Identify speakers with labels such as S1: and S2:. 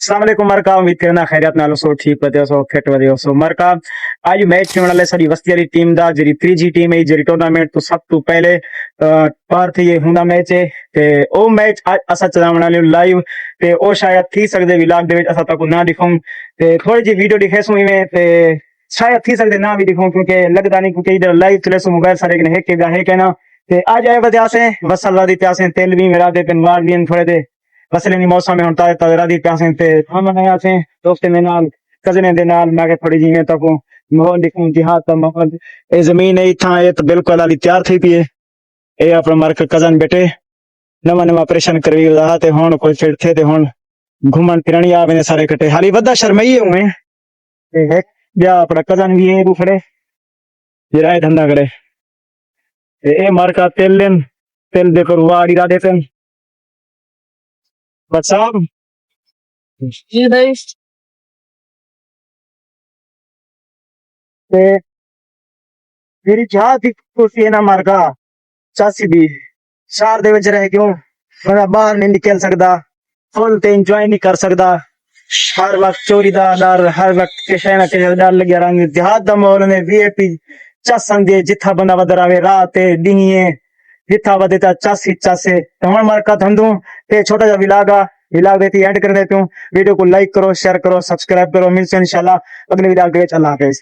S1: अस्सलाम वालेकुम मरका उम्मीद करना खैरियत नाल सो ठीक वधियो सो फिट वधियो सो मरका आज मैच थियण वाले साडी वस्ती वाली टीम दा जेडी 3G टीम है जेडी टूर्नामेंट तो सब तो पहले पार थी ये हुंदा मैच है ते ओ मैच आज असा चलावण वाले लाइव ते ओ शायद थी सकदे व्लॉग दे विच असा तक ना दिखूं ते थोड़ी जी वीडियो दिखेसू इवें ते शायद थी सकदे ना भी दिखूं क्योंकि लगदा नहीं क्योंकि इधर लाइव चलेसू मोबाइल सारे ने है के ना ते आज आए वजह से वसल वादी प्यासे तेल भी मेरा दे पेन वार दिन थोड़े दे वसले नी मौसम में होता है तगड़ा दी प्यासे ते हम नया से दोस्त में नाल कजने दे नाल मैं थोड़ी जी में तक माहौल दिखूं जिहाद का माहौल ए जमीन है था ये तो बिल्कुल आली तैयार थी पी ए अपना मार्क कजन बेटे नवा नवा ऑपरेशन करवी रहा ते हुन कोई फिर थे ते हुन घूमन फिरन आ मैंने सारे कटे हाली वदा शर्मई हुए ते है या अपना कजन भी है खड़े जरा ये धंधा करे ए मार्का तेल दे कर वाड़ी रा देते बस साहब जी भाई ते मेरी जहाज की कुर्सी है ना मार्का चासी भी शहर दे विच रह क्यों बंदा बाहर नहीं निकल सकदा फुल ते एंजॉय नहीं कर सकदा हर वक्त चोरी दा डर हर वक्त किसे ना किसे डर लग्या रंग देहात दा माहौल ने वीआईपी चसन दे जिथा बंदा वदर आवे रात ते दिनिए जिथा वदे ता चासी चासे तो हुन मार्का धंधू ते छोटा जा विलाग देती एंड कर देती हूँ वीडियो को लाइक करो शेयर करो सब्सक्राइब करो मिलते हैं इंशाल्लाह अगले वीडियो के अल्लाह हाफिज।